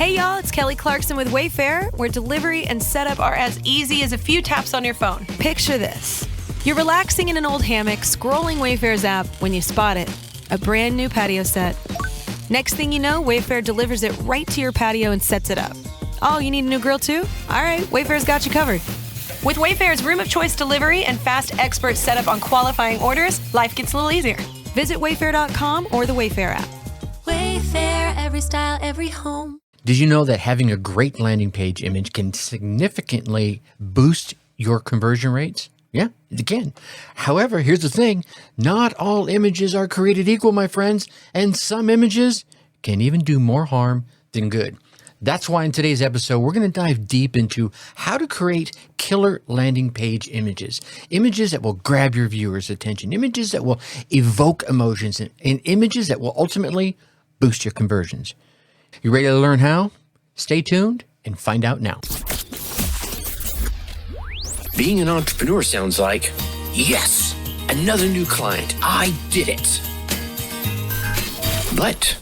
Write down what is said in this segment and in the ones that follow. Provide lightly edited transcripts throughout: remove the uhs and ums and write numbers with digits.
Hey y'all, it's Kelly Clarkson with Wayfair, where delivery and setup are as easy as a few taps on your phone. Picture this. You're relaxing in an old hammock, scrolling Wayfair's app when you spot it. A brand new patio set. Next thing you know, Wayfair delivers it right to your patio and sets it up. Oh, you need a new grill too? All right, Wayfair's got you covered. With Wayfair's room of choice delivery and fast expert setup on qualifying orders, life gets a little easier. Visit wayfair.com or the Wayfair app. Wayfair, every style, every home. Did you know that having a great landing page image can significantly boost your conversion rates? Yeah, it can. However, here's the thing. Not all images are created equal, my friends, and some images can even do more harm than good. That's why in today's episode, we're going to dive deep into how to create killer landing page images. Images that will grab your viewers' attention. Images that will evoke emotions and images that will ultimately boost your conversions. You ready to learn how? Stay tuned and find out now. Being an entrepreneur sounds like, yes, another new client. I did it. But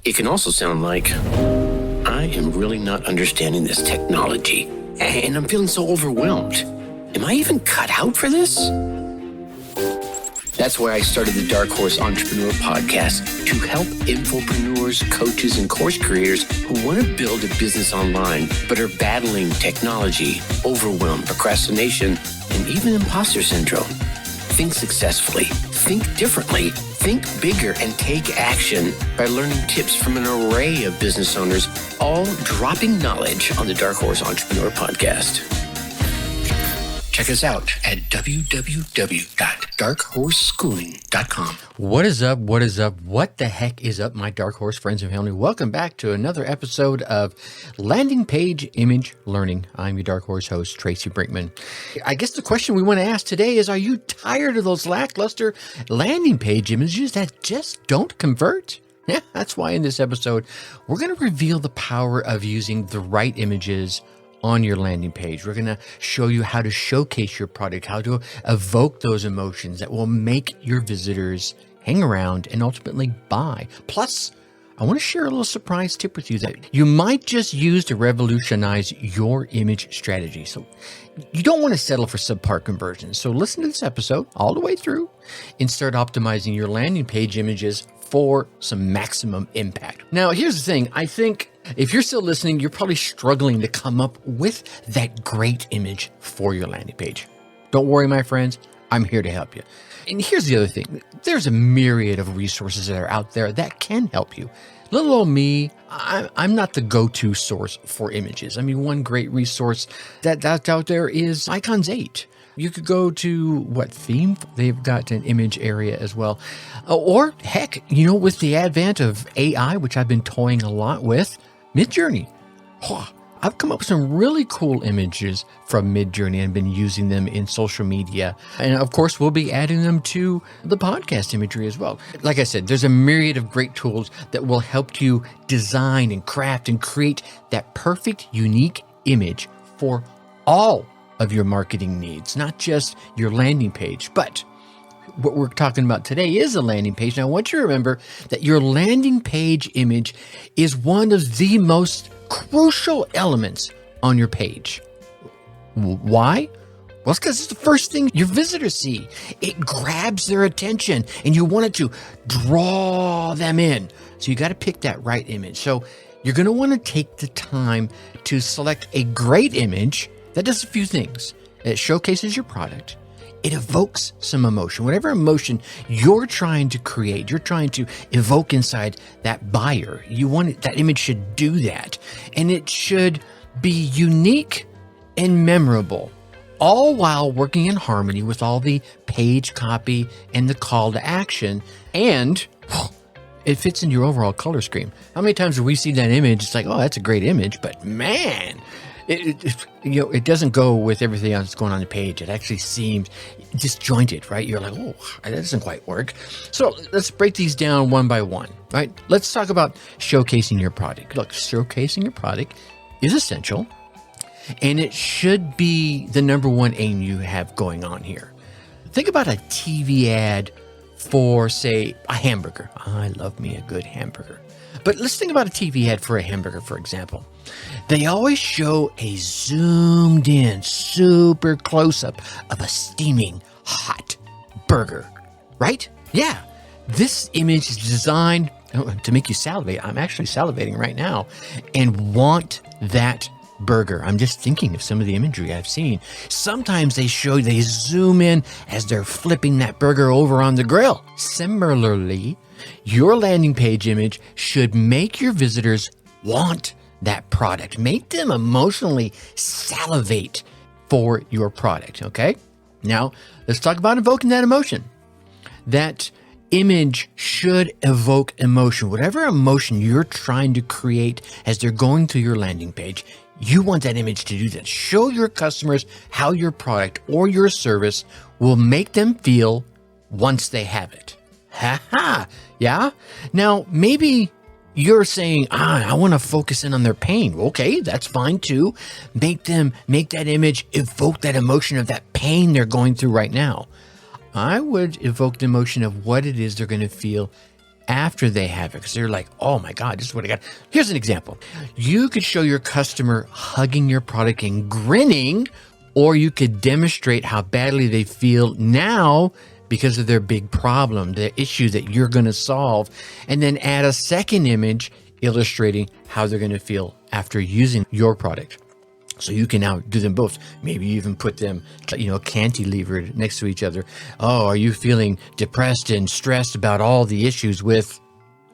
it can also sound like, I am really not understanding this technology, and I'm feeling so overwhelmed. Am I even cut out for this? That's why I started the Dark Horse Entrepreneur Podcast, to help infopreneurs, coaches, and course creators who want to build a business online but are battling technology, overwhelm, procrastination, and even imposter syndrome. Think successfully, think differently, think bigger, and take action by learning tips from an array of business owners, all dropping knowledge on the Dark Horse Entrepreneur Podcast. Check us out at www.darkhorseschooling.com. What is up? What is up? What the heck is up, my Dark Horse friends and family? Welcome back to another episode of Landing Page Image Learning. I'm your Dark Horse host, Tracy Brinkman. I guess the question we want to ask today is, are you tired of those lackluster landing page images that just don't convert? Yeah, that's why in this episode, we're going to reveal the power of using the right images on your landing page. We're going to show you how to showcase your product, how to evoke those emotions that will make your visitors hang around and ultimately buy. Plus, I want to share a little surprise tip with you that you might just use to revolutionize your image strategy. So you don't want to settle for subpar conversions. So listen to this episode all the way through and start optimizing your landing page images for some maximum impact. Now, here's the thing. I think if you're still listening, you're probably struggling to come up with that great image for your landing page. Don't worry, my friends. I'm here to help you. And here's the other thing. There's a myriad of resources that are out there that can help you. Little old me, I'm not the go-to source for images. I mean, one great resource that's out there is Icons 8. You could go to Theme? They've got an image area as well. Or heck, with the advent of AI, which I've been toying a lot with, Midjourney. I've come up with some really cool images from Midjourney and been using them in social media. And of course, we'll be adding them to the podcast imagery as well. Like I said, there's a myriad of great tools that will help you design and craft and create that perfect, unique image for all of your marketing needs, not just your landing page. But what we're talking about today is a landing page. Now, I want you to remember that your landing page image is one of the most crucial elements on your page. Why? Well, it's because it's the first thing your visitors see. It grabs their attention and you want it to draw them in. So you got to pick that right image. So you're going to want to take the time to select a great image that does a few things. It showcases your product. It evokes some emotion. Whatever emotion you're trying to create, you're trying to evoke inside that buyer. That image should do that. And it should be unique and memorable, all while working in harmony with all the page copy and the call to action. And it fits in your overall color scheme. How many times have we seen that image? It's like, oh, that's a great image, but man, it doesn't go with everything else that's going on the page. It actually seems disjointed, right? You're like, oh, that doesn't quite work. So let's break these down one by one, right? Let's talk about showcasing your product. Look, showcasing your product is essential, and it should be the number one aim you have going on here. Think about a TV ad for, say, a hamburger. I love me a good hamburger. But let's think about a TV ad for a hamburger, for example. They always show a zoomed in, super close-up of a steaming, hot burger, right? Yeah, this image is designed to make you salivate. I'm actually salivating right now and want that burger. I'm just thinking of some of the imagery I've seen. Sometimes they zoom in as they're flipping that burger over on the grill. Similarly, your landing page image should make your visitors want that product. Make them emotionally salivate for your product, okay? Now, let's talk about evoking that emotion. That image should evoke emotion. Whatever emotion you're trying to create as they're going through your landing page, you want that image to do that. Show your customers how your product or your service will make them feel once they have it. Ha ha! Yeah? Now, maybe you're saying, I want to focus in on their pain. Okay, that's fine too. Make that image evoke that emotion of that pain they're going through right now. I would evoke the emotion of what it is they're going to feel after they have it, because they're like, oh my God, this is what I got. Here's an example. You could show your customer hugging your product and grinning, or you could demonstrate how badly they feel now because of their big problem, the issue that you're going to solve, and then add a second image illustrating how they're going to feel after using your product. So you can now do them both. Maybe you even put them, cantilevered next to each other. Oh, are you feeling depressed and stressed about all the issues with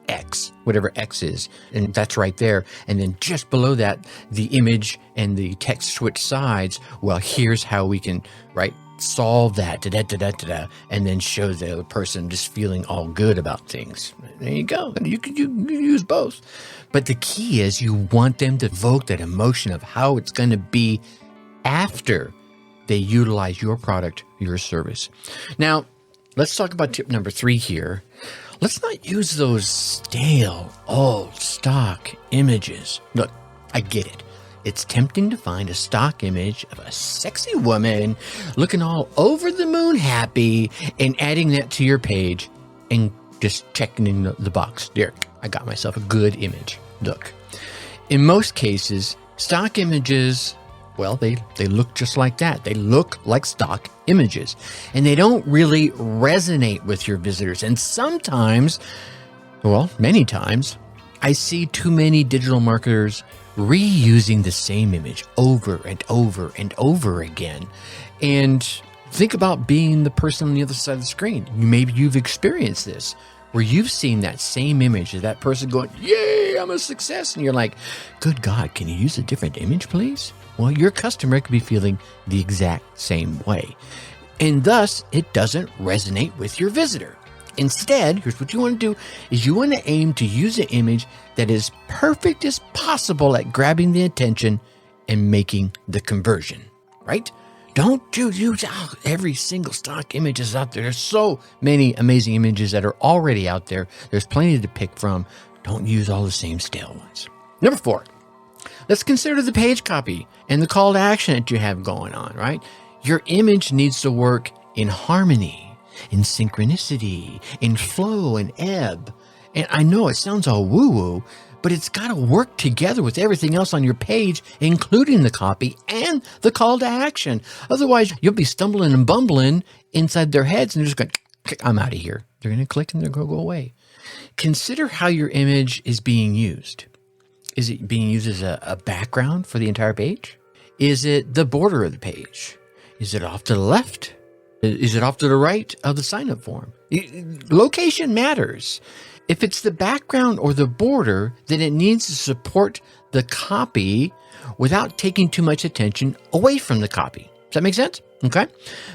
X, whatever X is? And that's right there. And then just below that, the image and the text switch sides. Well, here's how we can, solve that, and then show the other person just feeling all good about things. There you go. You can use both. But the key is you want them to evoke that emotion of how it's going to be after they utilize your product, your service. Now, let's talk about tip number 3 here. Let's not use those stale, old stock images. Look, I get it. It's tempting to find a stock image of a sexy woman looking all over the moon happy and adding that to your page and just checking in the box. There, I got myself a good image. Look, in most cases, stock images, well, they look just like that. They look like stock images, and they don't really resonate with your visitors. And sometimes, many times, I see too many digital marketers reusing the same image over and over and over again. And think about being the person on the other side of the screen. Maybe you've experienced this, where you've seen that same image of that person going, yay, I'm a success. And you're like, good God, can you use a different image, please? Well, your customer could be feeling the exact same way. And thus, it doesn't resonate with your visitor. Instead, here's what you want to do, is you want to aim to use an image that is perfect as possible at grabbing the attention and making the conversion, right? Don't use every single stock image is out there. There's so many amazing images that are already out there. There's plenty to pick from. Don't use all the same stale ones. Number 4, let's consider the page copy and the call to action that you have going on, right? Your image needs to work in harmony, in synchronicity, in flow and ebb. And I know it sounds all woo-woo, but it's got to work together with everything else on your page, including the copy and the call to action. Otherwise, you'll be stumbling and bumbling inside their heads and they're just going, I'm out of here. They're going to click and they're going to go away. Consider how your image is being used. Is it being used as a background for the entire page? Is it the border of the page? Is it off to the left? Is it off to the right of the sign-up form? Location matters. If it's the background or the border, then it needs to support the copy without taking too much attention away from the copy. Does that make sense? Okay.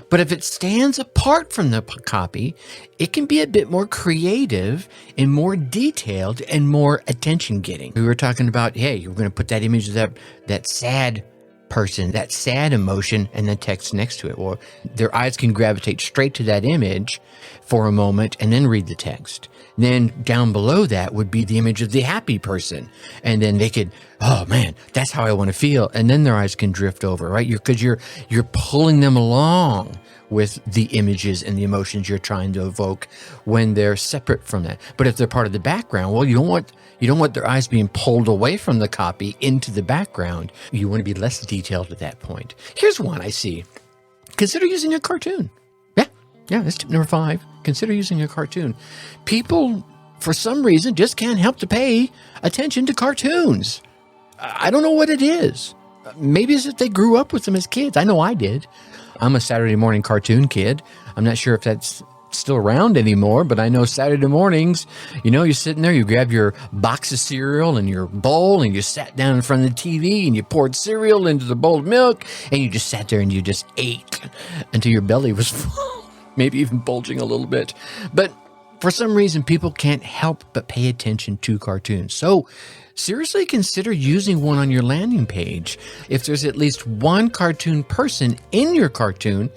But if it stands apart from the copy, it can be a bit more creative and more detailed and more attention-getting. We were talking about, hey, you're going to put that image of that sad person, that sad emotion, and the text next to it. Or their eyes can gravitate straight to that image for a moment and then read the text. Then down below that would be the image of the happy person. And then they could oh man, that's how I want to feel. And then their eyes can drift over, right? Because you're pulling them along with the images and the emotions you're trying to evoke when they're separate from that. But if they're part of the background, well, you don't want their eyes being pulled away from the copy into the background. You want to be less detailed at that point. Here's one I see. Consider using a cartoon. Yeah, that's tip number 5. Consider using a cartoon. People, for some reason, just can't help to pay attention to cartoons. I don't know what it is. Maybe it's that they grew up with them as kids. I know I did. I'm a Saturday morning cartoon kid. I'm not sure if that's still around anymore, but I know Saturday mornings, you're sitting there, you grab your box of cereal and your bowl, and you sat down in front of the TV and you poured cereal into the bowl of milk, and you just sat there and you just ate until your belly was full, maybe even bulging a little bit. But for some reason, people can't help but pay attention to cartoons. So seriously consider using one on your landing page. If there's at least one cartoon person in your cartoon,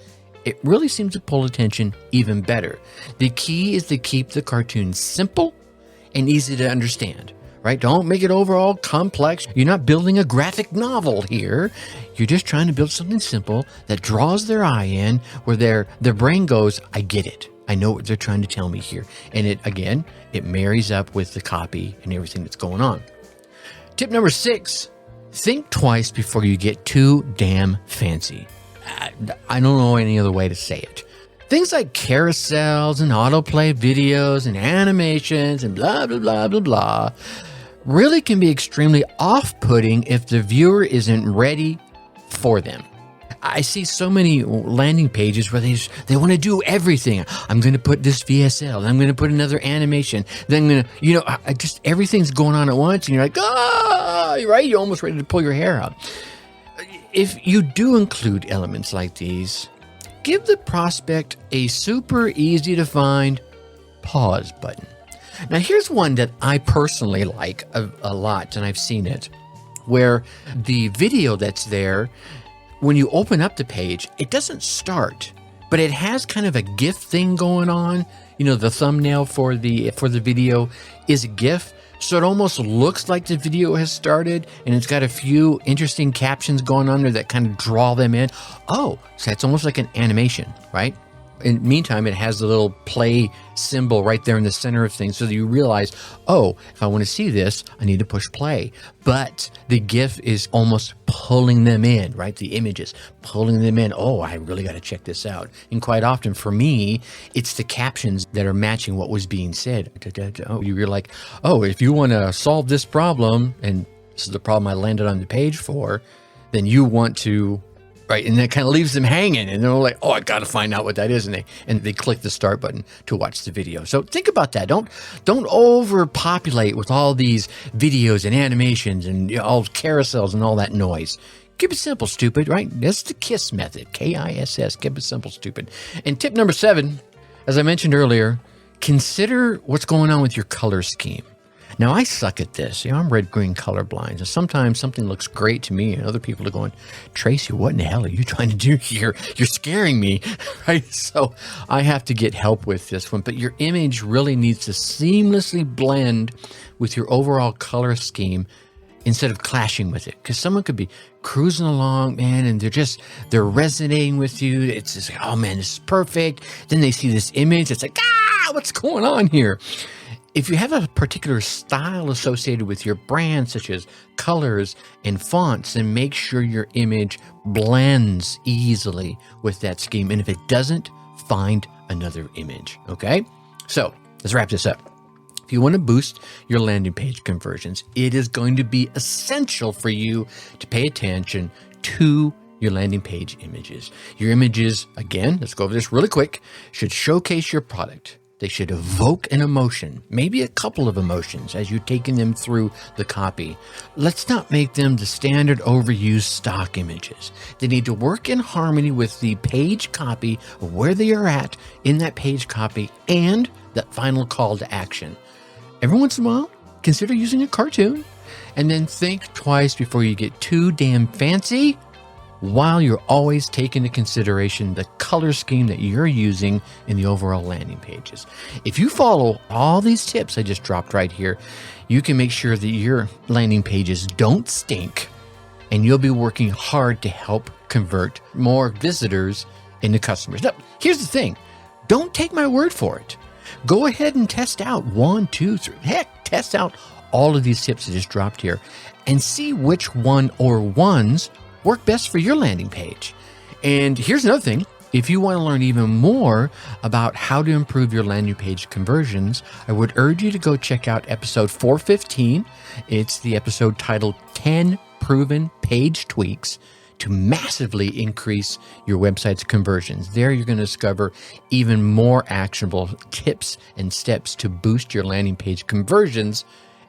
it really seems to pull attention even better. The key is to keep the cartoon simple and easy to understand, right? Don't make it overall complex. You're not building a graphic novel here. You're just trying to build something simple that draws their eye in, where their brain goes, I get it. I know what they're trying to tell me here. And it marries up with the copy and everything that's going on. Tip number 6, think twice before you get too damn fancy. I don't know any other way to say it. Things like carousels and autoplay videos and animations and blah, blah, blah, blah, blah really can be extremely off-putting if the viewer isn't ready for them. I see so many landing pages where they want to do everything. I'm going to put this VSL, I'm going to put another animation, then I'm going to, just everything's going on at once, and you're like, right? You're almost ready to pull your hair out. If you do include elements like these, give the prospect a super easy to find pause button. Now, here's one that I personally like a lot, and I've seen it, where the video that's there, when you open up the page, it doesn't start, but it has kind of a GIF thing going on. The thumbnail for the video is a GIF. So it almost looks like the video has started, and it's got a few interesting captions going on there that kind of draw them in. Oh, so it's almost like an animation, right? In the meantime, it has the little play symbol right there in the center of things, so that you realize, oh, if I want to see this, I need to push play. But the GIF is almost pulling them in, right? The images, pulling them in. Oh, I really got to check this out. And quite often for me, it's the captions that are matching what was being said. Oh, you're like, oh, if you want to solve this problem, and this is the problem I landed on the page for, then you want to... right, and that kind of leaves them hanging, and they're like, "Oh, I got to find out what that is," and they click the start button to watch the video. So think about that. Don't overpopulate with all these videos and animations and all carousels and all that noise. Keep it simple, stupid. Right? That's the KISS method. KISS. Keep it simple, stupid. And tip number 7, as I mentioned earlier, consider what's going on with your color scheme. Now, I suck at this. I'm red-green colorblind. So sometimes something looks great to me, and other people are going, Tracy, what in the hell are you trying to do here? You're scaring me, right? So I have to get help with this one. But your image really needs to seamlessly blend with your overall color scheme instead of clashing with it. Because someone could be cruising along, man, and they're resonating with you. It's just like, oh, man, this is perfect. Then they see this image. It's like, what's going on here? If you have a particular style associated with your brand, such as colors and fonts, then make sure your image blends easily with that scheme. And if it doesn't, find another image, okay? So let's wrap this up. If you want to boost your landing page conversions, it is going to be essential for you to pay attention to your landing page images. Your images, again, let's go over this really quick, should showcase your product. They should evoke an emotion, maybe a couple of emotions as you're taking them through the copy. Let's not make them the standard overused stock images. They need to work in harmony with the page copy of where they are at in that page copy and that final call to action. Every once in a while, consider using a cartoon, and then think twice before you get too damn fancy while you're always taking into consideration the color scheme that you're using in the overall landing pages. If you follow all these tips I just dropped right here, you can make sure that your landing pages don't stink, and you'll be working hard to help convert more visitors into customers. Now, here's the thing. Don't take my word for it. Go ahead and test out 1, 2, 3. Heck, test out all of these tips I just dropped here and see which one or ones work best for your landing page. And here's another thing. If you want to learn even more about how to improve your landing page conversions, I would urge you to go check out episode 415. It's the episode titled 10 Proven Page Tweaks to Massively Increase Your Website's Conversions. There you're going to discover even more actionable tips and steps to boost your landing page conversions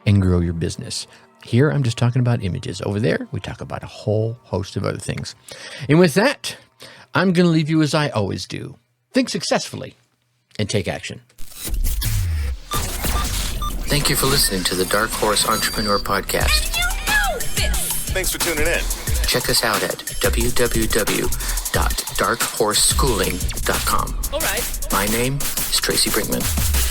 and grow your business. Here, I'm just talking about images. Over there, we talk about a whole host of other things. And with that, I'm going to leave you as I always do. Think successfully and take action. Thank you for listening to the Dark Horse Entrepreneur Podcast. And you know this! Thanks for tuning in. Check us out at www.darkhorseschooling.com. All right. My name is Tracy Brinkman.